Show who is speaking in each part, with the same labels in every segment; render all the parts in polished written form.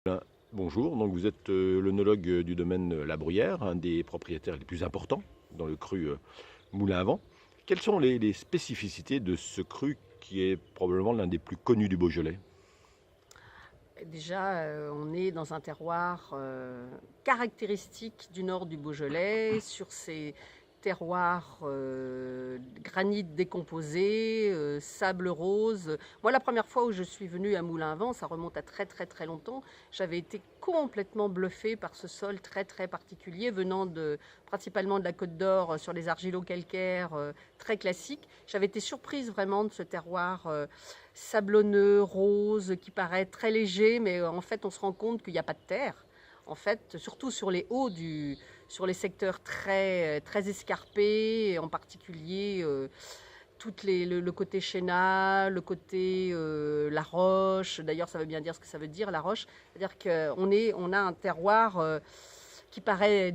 Speaker 1: Ben, bonjour, donc vous êtes l'œnologue du domaine La Bruyère, un des propriétaires les plus importants dans le cru Moulin à Vent. Quelles sont les spécificités de ce cru qui est probablement l'un des plus connus du Beaujolais?
Speaker 2: Déjà, on est dans un terroir caractéristique du nord du Beaujolais, sur ces terroirs granit décomposé, sable rose. Moi, la première fois où je suis venue à Moulin-à-Vent, ça remonte à très très très longtemps, j'avais été complètement bluffée par ce sol très très particulier, venant principalement de la Côte d'Or, sur les argilo-calcaires très classiques. J'avais été surprise vraiment de ce terroir sablonneux, rose, qui paraît très léger, mais en fait, on se rend compte qu'il n'y a pas de terre. En fait, surtout sur les hauts sur les secteurs très, très escarpés, en particulier le côté Chénat, le côté La Roche. D'ailleurs, ça veut bien dire ce que ça veut dire, La Roche. C'est-à-dire on a un terroir qui paraît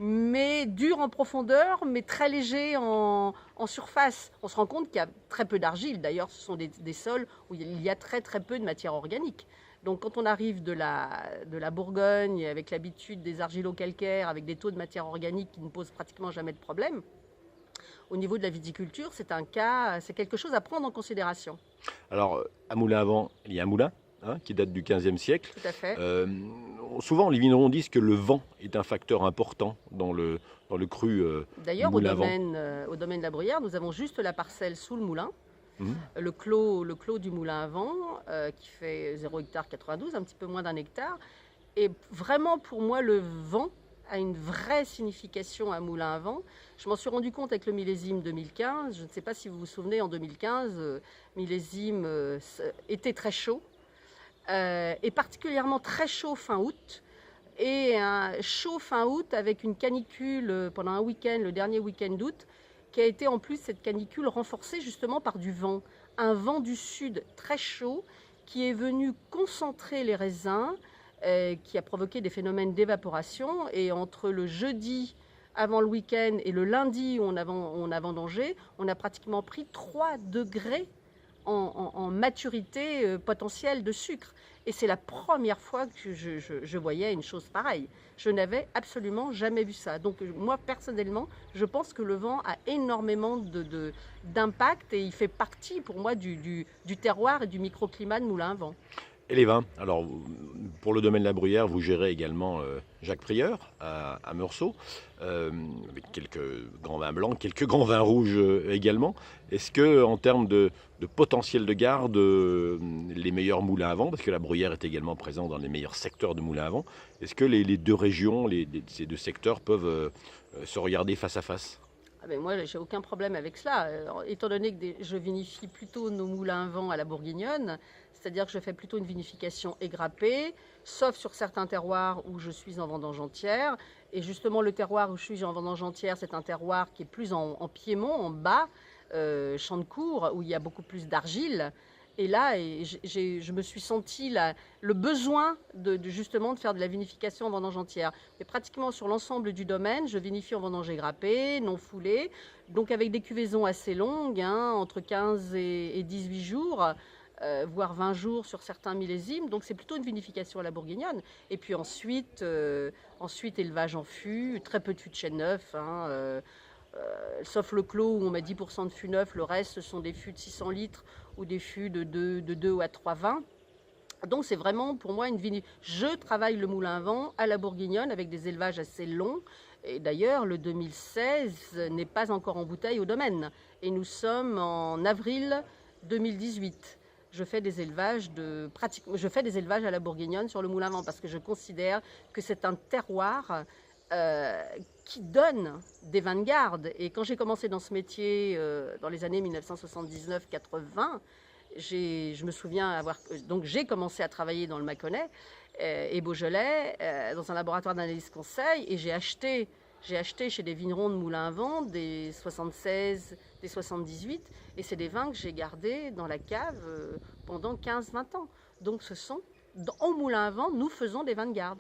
Speaker 2: mais dur en profondeur, mais très léger en surface. On se rend compte qu'il y a très peu d'argile. D'ailleurs, ce sont des sols où il y a très très peu de matière organique. Donc quand on arrive de la Bourgogne, avec l'habitude des argilo-calcaires, avec des taux de matière organique qui ne posent pratiquement jamais de problème, au niveau de la viticulture, c'est quelque chose à prendre en considération.
Speaker 1: Alors, à Moulin à Vent, il y a un moulin qui date du XVe siècle.
Speaker 2: Tout à fait.
Speaker 1: Euh, Souvent, les vignerons disent que le vent est un facteur important dans le cru du
Speaker 2: D'ailleurs,
Speaker 1: Moulin à Vent.
Speaker 2: au domaine de la Bruyère, nous avons juste la parcelle sous le moulin,
Speaker 1: Mhm.
Speaker 2: le clos du moulin à vent, qui fait 0 hectare 92, un petit peu moins d'un hectare. Et vraiment, pour moi, le vent a une vraie signification à Moulin à Vent. Je m'en suis rendu compte avec le millésime 2015. Je ne sais pas si vous vous souvenez, en 2015, millésime était très chaud, et particulièrement très chaud fin août. Et un chaud fin août avec une canicule pendant un week-end, le dernier week-end d'août, qui a été en plus cette canicule renforcée justement par du vent. Un vent du sud très chaud qui est venu concentrer les raisins, qui a provoqué des phénomènes d'évaporation. Et entre le jeudi avant le week-end et le lundi où on a vendangé, on a pratiquement pris 3 degrés en maturité potentielle de sucre. Et c'est la première fois que je voyais une chose pareille. Je n'avais absolument jamais vu ça. Donc moi, personnellement, je pense que le vent a énormément d'impact et il fait partie pour moi du terroir et du microclimat de Moulin-à-Vent.
Speaker 1: Et les vins. Alors, pour le domaine de la Bruyère, vous gérez également Jacques Prieur à Meursault, avec quelques grands vins blancs, quelques grands vins rouges également. Est-ce que, en termes de potentiel de garde, les meilleurs moulins à vent, parce que la Bruyère est également présente dans les meilleurs secteurs de moulins à vent, est-ce que les deux régions, ces deux secteurs peuvent se regarder face à face?
Speaker 2: Ah ben moi, j'ai aucun problème avec cela. Étant donné que je vinifie plutôt nos moulins à vent à la bourguignonne, c'est-à-dire que je fais plutôt une vinification égrappée, sauf sur certains terroirs où je suis en vendange entière. Et justement, le terroir où je suis en vendange entière, c'est un terroir qui est plus en piémont, en bas, champ de cour, où il y a beaucoup plus d'argile. Et là, je me suis senti le besoin justement de faire de la vinification en vendange entière. Mais pratiquement sur l'ensemble du domaine, je vinifie en vendange grappée, non foulée, donc avec des cuvaisons assez longues, hein, entre 15 et 18 jours, voire 20 jours sur certains millésimes. Donc c'est plutôt une vinification à la bourguignonne. Et puis ensuite élevage en fût, très peu de fût de chêne neuf, hein, sauf le clos où on met 10% de fût neuf, le reste ce sont des fûts de 600 litres ou des fûts de 2 à 3 vins. Donc c'est vraiment pour moi une vigne. Je travaille le moulin à vent à la bourguignonne avec des élevages assez longs. Et d'ailleurs, le 2016 n'est pas encore en bouteille au domaine. Et nous sommes en avril 2018. Je fais des élevages à la bourguignonne sur le moulin à vent parce que je considère que c'est un terroir euh, qui donne des vins de garde. Et quand j'ai commencé dans ce métier dans les années 1979-80, je me souviens donc j'ai commencé à travailler dans le Mâconnais et Beaujolais dans un laboratoire d'analyse conseil et j'ai acheté chez des vignerons de Moulin à Vent des 76, des 78 et c'est des vins que j'ai gardés dans la cave pendant 15-20 ans. Donc au Moulin à Vent, nous faisons des vins de garde.